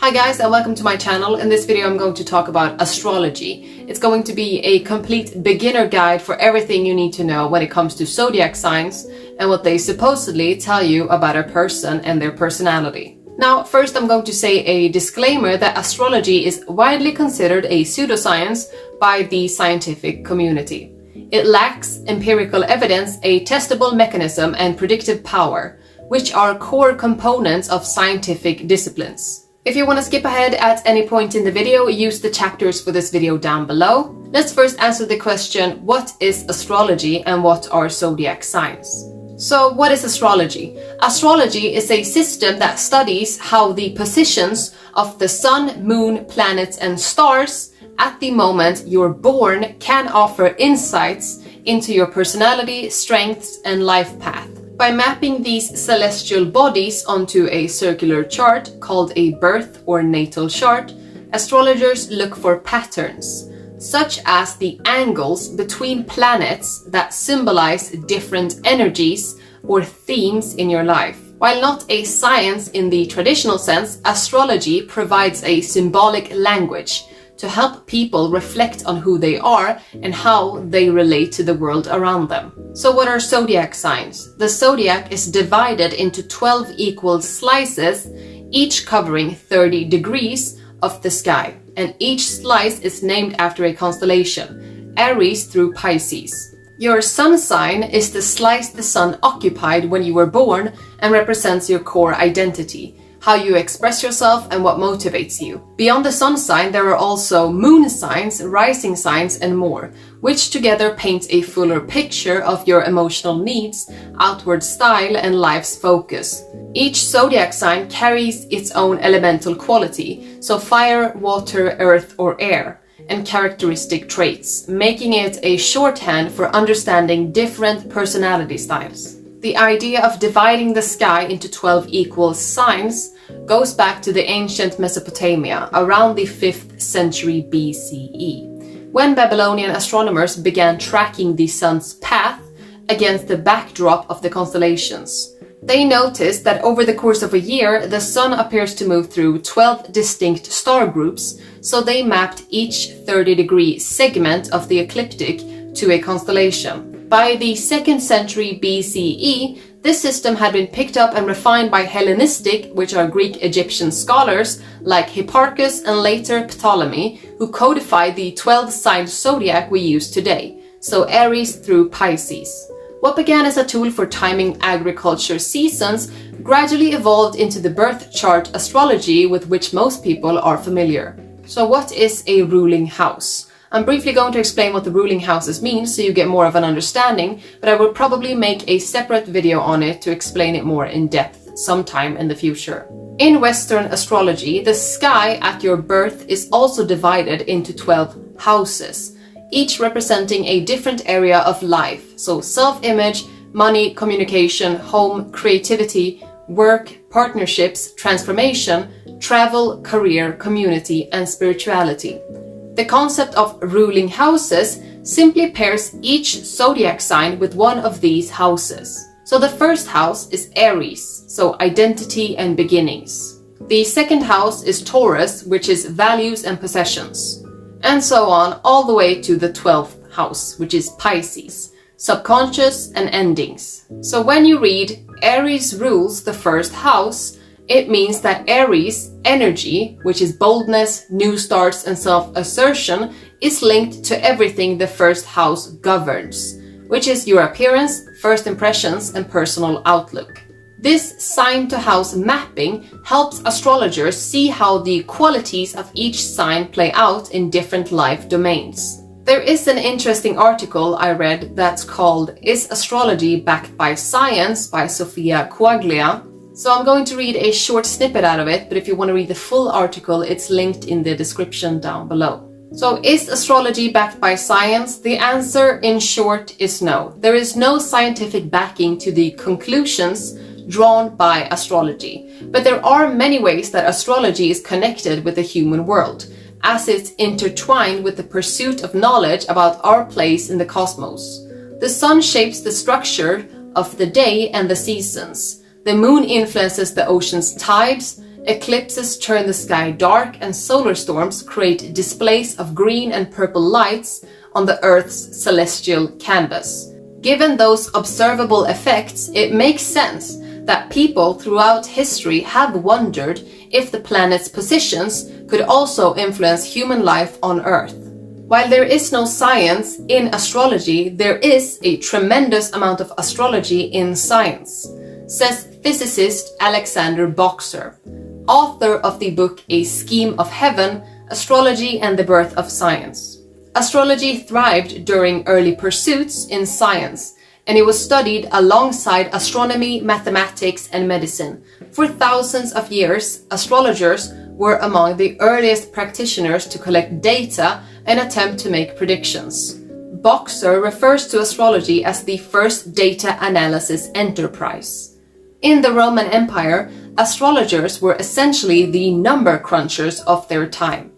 Hi guys, and welcome to my channel. In this video I'm going to talk about astrology. It's going to be a complete beginner guide for everything you need to know when it comes to zodiac signs and what they supposedly tell you about a person and their personality. Now, first I'm going to say a disclaimer that astrology is widely considered a pseudoscience by the scientific community. It lacks empirical evidence, a testable mechanism, and predictive power, which are core components of scientific disciplines. If you want to skip ahead at any point in the video, use the chapters for this video down below. Let's first answer the question, what is astrology and what are zodiac signs? So what is astrology? Astrology is a system that studies how the positions of the sun, moon, planets, and stars at the moment you're born can offer insights into your personality, strengths, and life path. By mapping these celestial bodies onto a circular chart called a birth or natal chart, astrologers look for patterns, such as the angles between planets that symbolize different energies or themes in your life. While not a science in the traditional sense, astrology provides a symbolic language to help people reflect on who they are and how they relate to the world around them. So what are zodiac signs? The zodiac is divided into 12 equal slices, each covering 30 degrees of the sky, and each slice is named after a constellation, Aries through Pisces. Your sun sign is the slice the sun occupied when you were born and represents your core identity, how you express yourself and what motivates you. Beyond the sun sign, there are also moon signs, rising signs, and more, which together paint a fuller picture of your emotional needs, outward style, and life's focus. Each zodiac sign carries its own elemental quality, so fire, water, earth, or air, and characteristic traits, making it a shorthand for understanding different personality styles. The idea of dividing the sky into 12 equal signs goes back to the ancient Mesopotamia around the 5th century BCE, when Babylonian astronomers began tracking the sun's path against the backdrop of the constellations. They noticed that over the course of a year, the sun appears to move through 12 distinct star groups, so they mapped each 30-degree segment of the ecliptic to a constellation. By the 2nd century BCE, this system had been picked up and refined by Hellenistic, which are Greek-Egyptian scholars like Hipparchus and later Ptolemy, who codified the 12-sign zodiac we use today, so Aries through Pisces. What began as a tool for timing agriculture seasons gradually evolved into the birth chart astrology with which most people are familiar. So what is a ruling house? I'm briefly going to explain what the ruling houses mean so you get more of an understanding, but I will probably make a separate video on it to explain it more in depth sometime in the future. In Western astrology, the sky at your birth is also divided into 12 houses, each representing a different area of life, so self-image, money, communication, home, creativity, work, partnerships, transformation, travel, career, community, and spirituality. The concept of ruling houses simply pairs each zodiac sign with one of these houses. So the first house is Aries, so identity and beginnings. The second house is Taurus, which is values and possessions. And so on, all the way to the 12th house, which is Pisces, subconscious and endings. So when you read Aries rules the first house, it means that Aries energy, which is boldness, new starts, and self-assertion, is linked to everything the first house governs, which is your appearance, first impressions, and personal outlook. This sign to house mapping helps astrologers see how the qualities of each sign play out in different life domains. There is an interesting article I read that's called Is Astrology Backed by Science by Sofia Quaglia. So I'm going to read a short snippet out of it, but if you want to read the full article, it's linked in the description down below. So is astrology backed by science? The answer, in short, is no. There is no scientific backing to the conclusions drawn by astrology. But there are many ways that astrology is connected with the human world, as it's intertwined with the pursuit of knowledge about our place in the cosmos. The sun shapes the structure of the day and the seasons. The moon influences the ocean's tides, Eclipses turn the sky dark and solar storms create displays of green and purple lights on the Earth's celestial canvas. Given those observable effects, it makes sense that people throughout history have wondered if the planet's positions could also influence human life on Earth. While there is no science in astrology, there is a tremendous amount of astrology in science, says physicist Alexander Boxer, author of the book A Scheme of Heaven, Astrology and the Birth of Science. Astrology thrived during early pursuits in science, and it was studied alongside astronomy, mathematics, and medicine. For thousands of years, astrologers were among the earliest practitioners to collect data and attempt to make predictions. Boxer refers to astrology as the first data analysis enterprise. In the Roman Empire, astrologers were essentially the number crunchers of their time.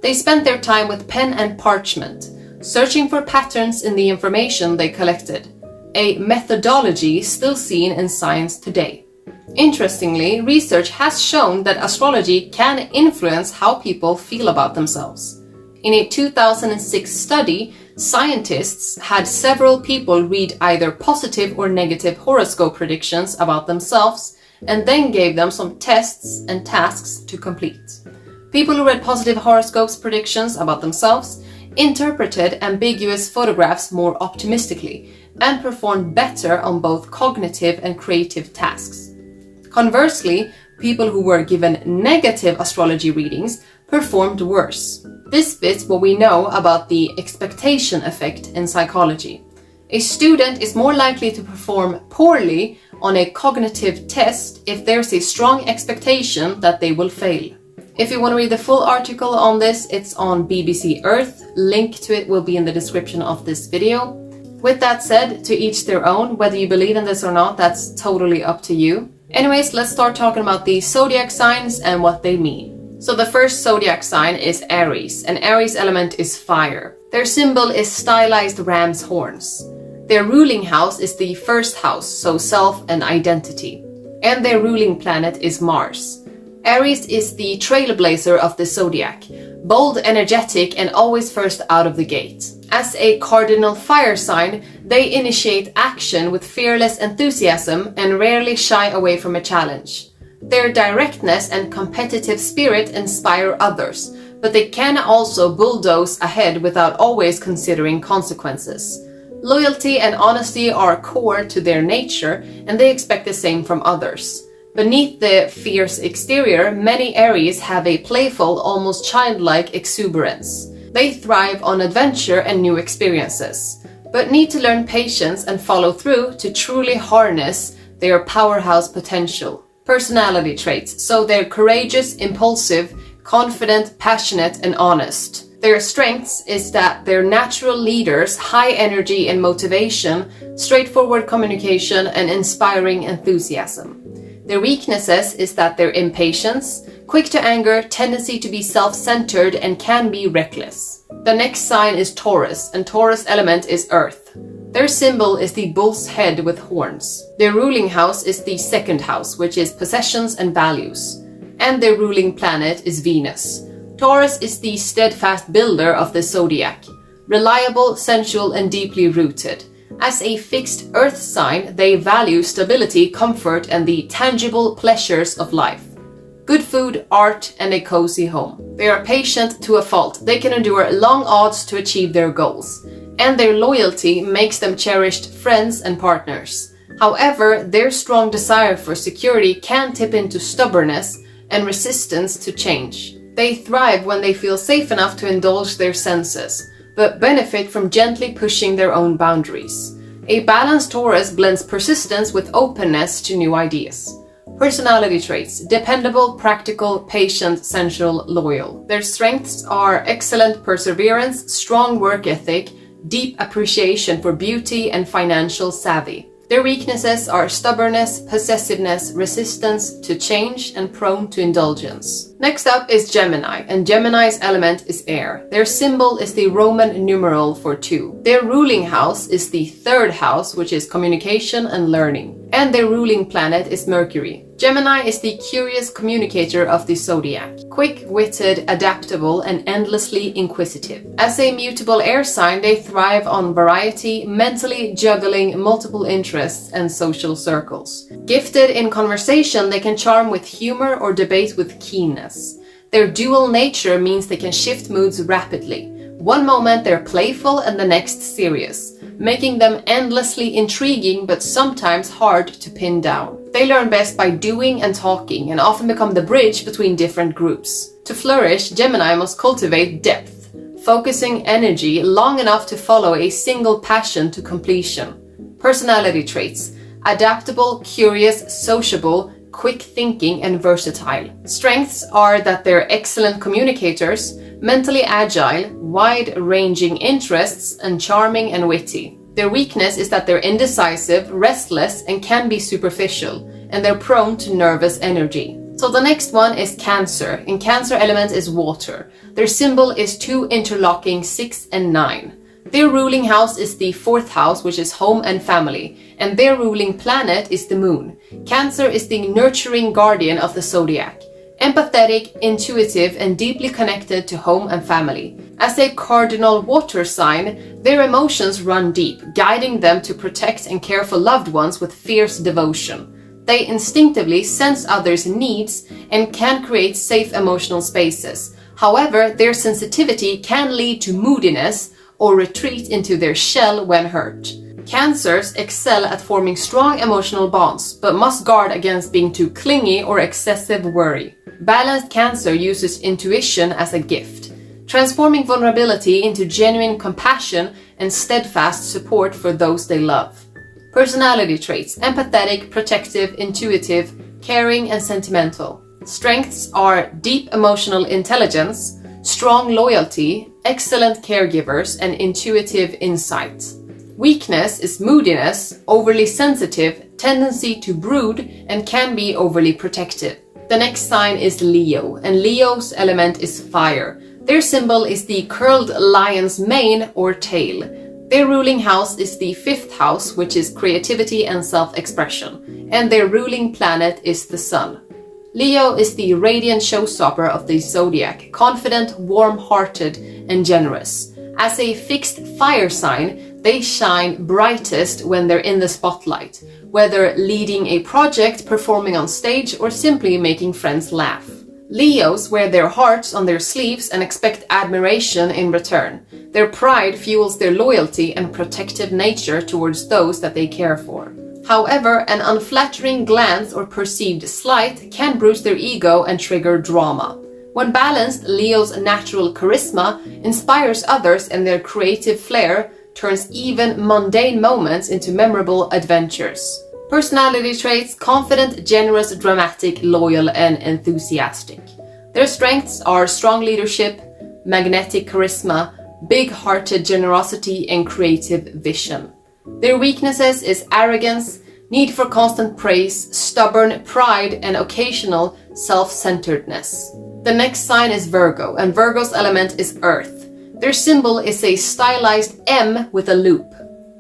They spent their time with pen and parchment, searching for patterns in the information they collected, a methodology still seen in science today. Interestingly, research has shown that astrology can influence how people feel about themselves. In a 2006 study, scientists had several people read either positive or negative horoscope predictions about themselves and then gave them some tests and tasks to complete. People who read positive horoscopes predictions about themselves interpreted ambiguous photographs more optimistically and performed better on both cognitive and creative tasks. Conversely, people who were given negative astrology readings performed worse. This fits what we know about the expectation effect in psychology. A student is more likely to perform poorly on a cognitive test if there's a strong expectation that they will fail. If you want to read the full article on this, it's on BBC Earth. Link to it will be in the description of this video. With that said, to each their own, whether you believe in this or not, that's totally up to you. Anyways, let's start talking about the zodiac signs and what they mean. So the first zodiac sign is Aries, and Aries element is fire. Their symbol is stylized ram's horns. Their ruling house is the first house, so self and identity. And their ruling planet is Mars. Aries is the trailblazer of the zodiac, bold, energetic, and always first out of the gate. As a cardinal fire sign, they initiate action with fearless enthusiasm and rarely shy away from a challenge. Their directness and competitive spirit inspire others, but they can also bulldoze ahead without always considering consequences. Loyalty and honesty are core to their nature, and they expect the same from others. Beneath the fierce exterior, many Aries have a playful, almost childlike exuberance. They thrive on adventure and new experiences, but need to learn patience and follow through to truly harness their powerhouse potential. Personality traits, so they're courageous, impulsive, confident, passionate, and honest. Their strengths is that they're natural leaders, high energy and motivation, straightforward communication, and inspiring enthusiasm. Their weaknesses is that their impatience, quick to anger, tendency to be self-centered, and can be reckless. The next sign is Taurus, and Taurus element is earth. Their symbol is the bull's head with horns. Their ruling house is the second house, which is possessions and values. And their ruling planet is Venus. Taurus is the steadfast builder of the zodiac, reliable, sensual, and deeply rooted. As a fixed earth sign, they value stability, comfort, and the tangible pleasures of life. Good food, art, and a cozy home. They are patient to a fault. They can endure long odds to achieve their goals. And their loyalty makes them cherished friends and partners. However, their strong desire for security can tip into stubbornness and resistance to change. They thrive when they feel safe enough to indulge their senses, but benefit from gently pushing their own boundaries. A balanced Taurus blends persistence with openness to new ideas. Personality traits: dependable, practical, patient, sensual, loyal. Their strengths are excellent perseverance, strong work ethic, deep appreciation for beauty, and financial savvy. Their weaknesses are stubbornness, possessiveness, resistance to change, and prone to indulgence. Next up is Gemini, and Gemini's element is air. Their symbol is the Roman numeral for 2. Their ruling house is the third house, which is communication and learning. And their ruling planet is Mercury. Gemini is the curious communicator of the zodiac. Quick-witted, adaptable, and endlessly inquisitive. As a mutable air sign, they thrive on variety, mentally juggling multiple interests and social circles. Gifted in conversation, they can charm with humor or debate with keenness. Their dual nature means they can shift moods rapidly. One moment they're playful and the next serious, making them endlessly intriguing but sometimes hard to pin down. They learn best by doing and talking and often become the bridge between different groups. To flourish, Gemini must cultivate depth, focusing energy long enough to follow a single passion to completion. Personality traits: adaptable, curious, sociable, quick thinking, and versatile. Strengths are that they're excellent communicators, mentally agile, wide-ranging interests, and charming and witty. Their weakness is that they're indecisive, restless, and can be superficial, and they're prone to nervous energy. So the next one is Cancer, and Cancer element is water. Their symbol is 2 interlocking 6 and 9. Their ruling house is the 4th house, which is home and family, and their ruling planet is the moon. Cancer is the nurturing guardian of the zodiac. Empathetic, intuitive, and deeply connected to home and family. As a cardinal water sign, their emotions run deep, guiding them to protect and care for loved ones with fierce devotion. They instinctively sense others' needs and can create safe emotional spaces. However, their sensitivity can lead to moodiness or retreat into their shell when hurt. Cancers excel at forming strong emotional bonds, but must guard against being too clingy or excessive worry. Balanced Cancer uses intuition as a gift, transforming vulnerability into genuine compassion and steadfast support for those they love. Personality traits: empathetic, protective, intuitive, caring, and sentimental. Strengths are deep emotional intelligence, strong loyalty, excellent caregivers, and intuitive insight. Weakness is moodiness, overly sensitive, tendency to brood, and can be overly protective. The next sign is Leo, and Leo's element is fire. Their symbol is the curled lion's mane or tail. Their ruling house is the 5th house, which is creativity and self-expression, and their ruling planet is the sun. Leo is the radiant showstopper of the zodiac, confident, warm-hearted, and generous. As a fixed fire sign, they shine brightest when they're in the spotlight, whether leading a project, performing on stage, or simply making friends laugh. Leos wear their hearts on their sleeves and expect admiration in return. Their pride fuels their loyalty and protective nature towards those that they care for. However, an unflattering glance or perceived slight can bruise their ego and trigger drama. When balanced, Leo's natural charisma inspires others, and their creative flair turns even mundane moments into memorable adventures. Personality traits: confident, generous, dramatic, loyal, and enthusiastic. Their strengths are strong leadership, magnetic charisma, big-hearted generosity, and creative vision. Their weaknesses is arrogance, need for constant praise, stubborn pride, and occasional self-centeredness. The next sign is Virgo, and Virgo's element is earth. Their symbol is a stylized M with a loop.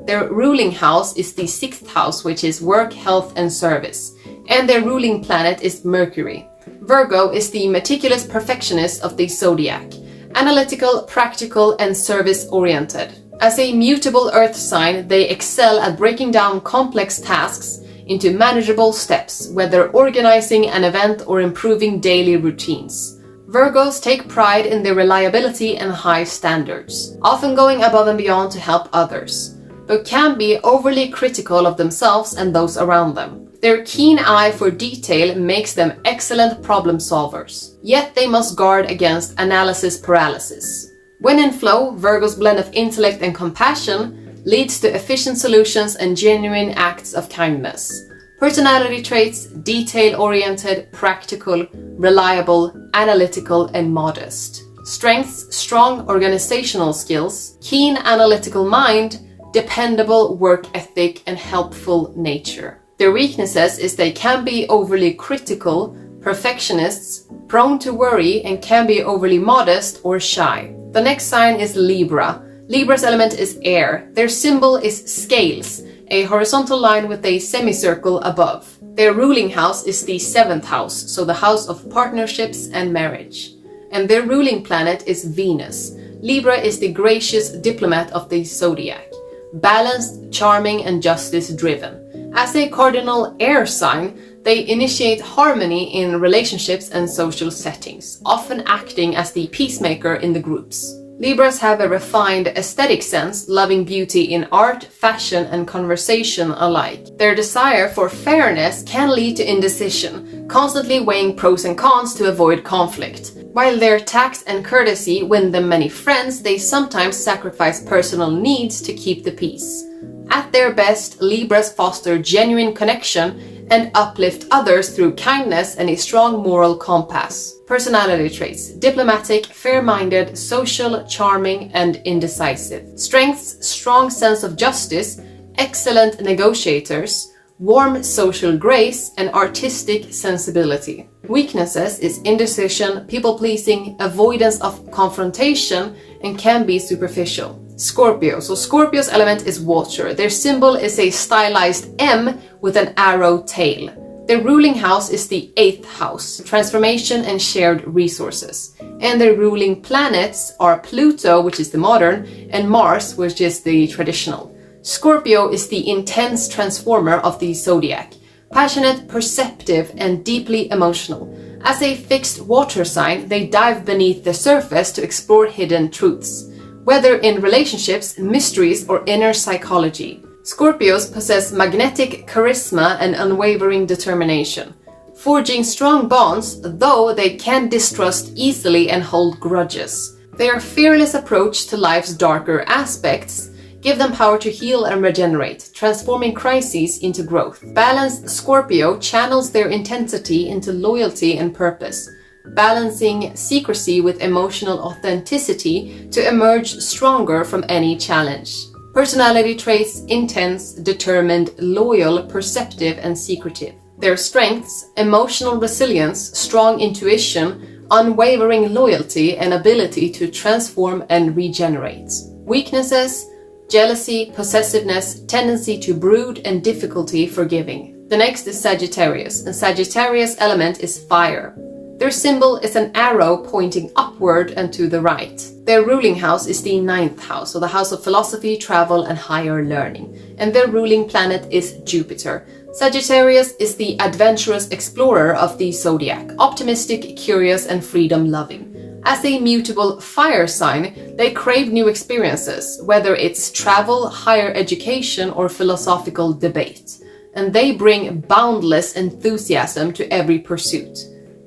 Their ruling house is the 6th house, which is work, health, and service, and their ruling planet is Mercury. Virgo is the meticulous perfectionist of the zodiac, analytical, practical, and service-oriented. As a mutable earth sign, they excel at breaking down complex tasks into manageable steps, whether organizing an event or improving daily routines. Virgos take pride in their reliability and high standards, often going above and beyond to help others, but can be overly critical of themselves and those around them. Their keen eye for detail makes them excellent problem solvers, yet they must guard against analysis paralysis. When in flow, Virgo's blend of intellect and compassion leads to efficient solutions and genuine acts of kindness. Personality traits: detail-oriented, practical, reliable, analytical, and modest. Strengths: strong organizational skills, keen analytical mind, dependable work ethic, and helpful nature. Their weaknesses is they can be overly critical, perfectionists, prone to worry, and can be overly modest or shy. The next sign is Libra. Libra's element is air. Their symbol is scales, a horizontal line with a semicircle above. Their ruling house is the 7th house, so the house of partnerships and marriage. And their ruling planet is Venus. Libra is the gracious diplomat of the zodiac, balanced, charming, and justice-driven. As a cardinal air sign, they initiate harmony in relationships and social settings, often acting as the peacemaker in the groups. Libras have a refined aesthetic sense, loving beauty in art, fashion, and conversation alike. Their desire for fairness can lead to indecision, constantly weighing pros and cons to avoid conflict. While their tact and courtesy win them many friends, they sometimes sacrifice personal needs to keep the peace. At their best, Libras foster genuine connection and uplift others through kindness and a strong moral compass. Personality traits: diplomatic, fair-minded, social, charming, and indecisive. Strengths: strong sense of justice, excellent negotiators, warm social grace, and artistic sensibility. Weaknesses is indecision, people-pleasing, avoidance of confrontation, and can be superficial. Scorpio. So Scorpio's element is water. Their symbol is a stylized M with an arrow tail. Their ruling house is the 8th house, transformation and shared resources. And their ruling planets are Pluto, which is the modern, and Mars, which is the traditional. Scorpio is the intense transformer of the zodiac, passionate, perceptive, and deeply emotional. As a fixed water sign, they dive beneath the surface to explore hidden truths, whether in relationships, mysteries, or inner psychology. Scorpios possess magnetic charisma and unwavering determination, forging strong bonds, though they can distrust easily and hold grudges. Their fearless approach to life's darker aspects give them power to heal and regenerate, transforming crises into growth. Balanced Scorpio channels their intensity into loyalty and purpose, balancing secrecy with emotional authenticity to emerge stronger from any challenge. Personality traits: intense, determined, loyal, perceptive, and secretive. Their strengths: emotional resilience, strong intuition, unwavering loyalty, and ability to transform and regenerate. Weaknesses: jealousy, possessiveness, tendency to brood, and difficulty forgiving. The next is Sagittarius, and Sagittarius' element is fire. Their symbol is an arrow pointing upward and to the right. Their ruling house is the 9th house, so the house of philosophy, travel, and higher learning. And their ruling planet is Jupiter. Sagittarius is the adventurous explorer of the zodiac, optimistic, curious, and freedom-loving. As a mutable fire sign, they crave new experiences, whether it's travel, higher education, or philosophical debate. And they bring boundless enthusiasm to every pursuit.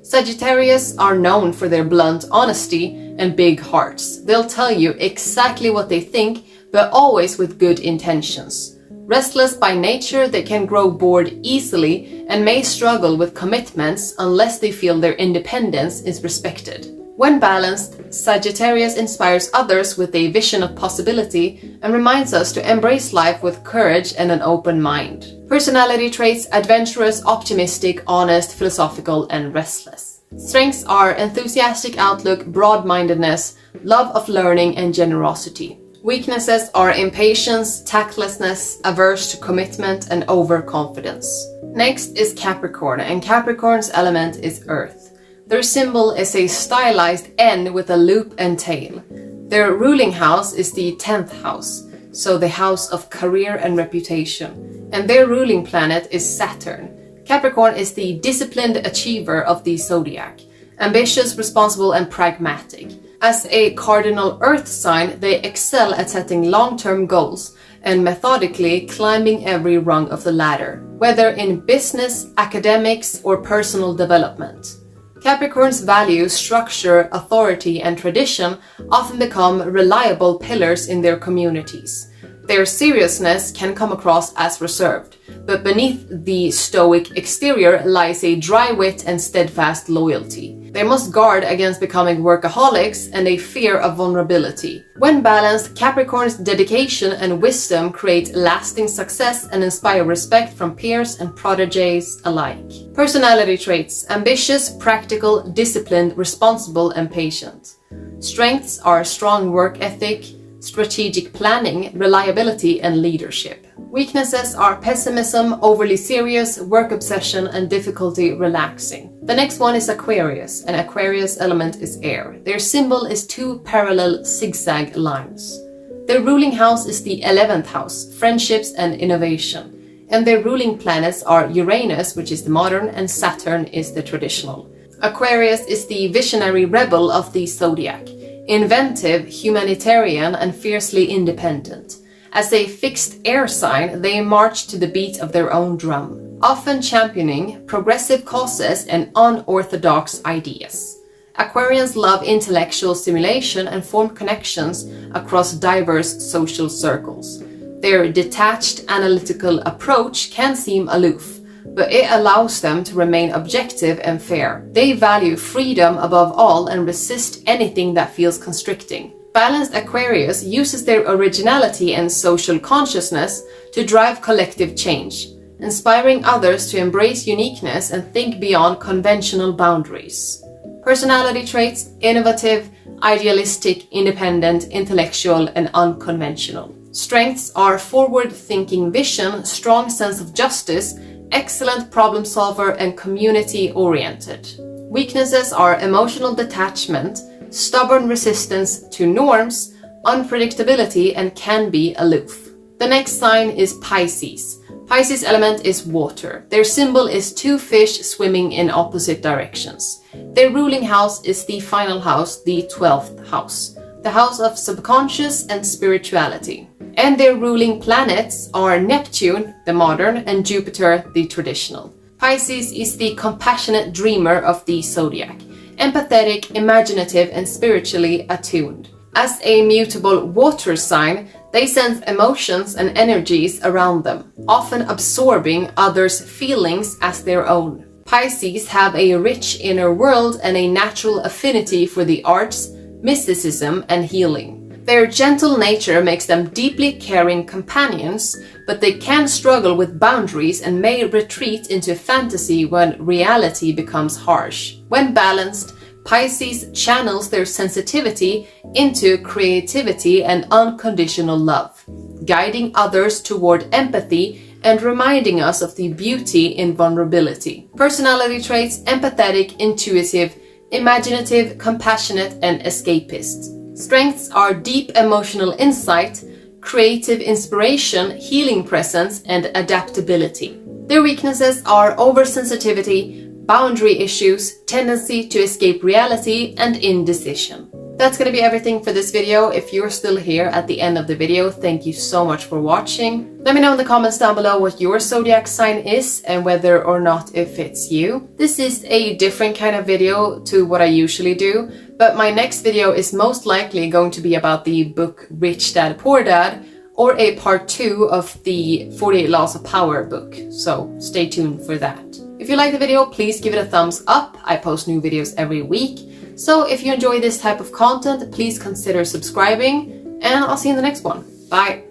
Sagittarius are known for their blunt honesty and big hearts. They'll tell you exactly what they think, but always with good intentions. Restless by nature, they can grow bored easily and may struggle with commitments unless they feel their independence is respected. When balanced, Sagittarius inspires others with a vision of possibility and reminds us to embrace life with courage and an open mind. Personality traits: adventurous, optimistic, honest, philosophical, and restless. Strengths are enthusiastic outlook, broad-mindedness, love of learning, and generosity. Weaknesses are impatience, tactlessness, averse to commitment, and overconfidence. Next is Capricorn, and Capricorn's element is earth. Their symbol is a stylized N with a loop and tail. Their ruling house is the 10th house, so the house of career and reputation. And their ruling planet is Saturn. Capricorn is the disciplined achiever of the zodiac, ambitious, responsible, and pragmatic. As a cardinal earth sign, they excel at setting long-term goals and methodically climbing every rung of the ladder, whether in business, academics, or personal development. Capricorn's values, structure, authority, and tradition often become reliable pillars in their communities. Their seriousness can come across as reserved, but beneath the stoic exterior lies a dry wit and steadfast loyalty. They must guard against becoming workaholics and a fear of vulnerability. When balanced, Capricorn's dedication and wisdom create lasting success and inspire respect from peers and protégés alike. Personality traits: ambitious, practical, disciplined, responsible, and patient. Strengths are strong work ethic, strategic planning, reliability, and leadership. Weaknesses are pessimism, overly serious, work obsession, and difficulty relaxing. The next one is Aquarius, and Aquarius element is air. Their symbol is two parallel zigzag lines. Their ruling house is the 11th house, friendships and innovation. And their ruling planets are Uranus, which is the modern, and Saturn is the traditional. Aquarius is the visionary rebel of the zodiac, inventive, humanitarian, and fiercely independent. As a fixed air sign, they march to the beat of their own drum, often championing progressive causes and unorthodox ideas. Aquarians love intellectual stimulation and form connections across diverse social circles. Their detached, analytical approach can seem aloof, but it allows them to remain objective and fair. They value freedom above all and resist anything that feels constricting. Balanced Aquarius uses their originality and social consciousness to drive collective change, inspiring others to embrace uniqueness and think beyond conventional boundaries. Personality traits: innovative, idealistic, independent, intellectual, and unconventional. Strengths are forward-thinking vision, strong sense of justice, excellent problem solver, and community-oriented. Weaknesses are emotional detachment, stubborn resistance to norms, unpredictability, and can be aloof. The next sign is Pisces. Pisces element is water. Their symbol is two fish swimming in opposite directions. Their ruling house is the final house, the 12th house, the house of subconscious and spirituality. And their ruling planets are Neptune, the modern, and Jupiter, the traditional. Pisces is the compassionate dreamer of the zodiac, empathetic, imaginative, and spiritually attuned. As a mutable water sign, they sense emotions and energies around them, often absorbing others' feelings as their own. Pisces have a rich inner world and a natural affinity for the arts, mysticism, and healing. Their gentle nature makes them deeply caring companions, but they can struggle with boundaries and may retreat into fantasy when reality becomes harsh. When balanced, Pisces channels their sensitivity into creativity and unconditional love, guiding others toward empathy and reminding us of the beauty in vulnerability. Personality traits: empathetic, intuitive, imaginative, compassionate, and escapist. Strengths are deep emotional insight, creative inspiration, healing presence, and adaptability. Their weaknesses are oversensitivity, boundary issues, tendency to escape reality, and indecision. That's gonna be everything for this video. If you're still here at the end of the video, thank you so much for watching. Let me know in the comments down below what your zodiac sign is and whether or not it fits you. This is a different kind of video to what I usually do, but my next video is most likely going to be about the book Rich Dad Poor Dad, or a part 2 of the 48 Laws of Power book, so stay tuned for that. If you like the video, please give it a thumbs up. I post new videos every week. So if you enjoy this type of content, please consider subscribing, and I'll see you in the next one. Bye!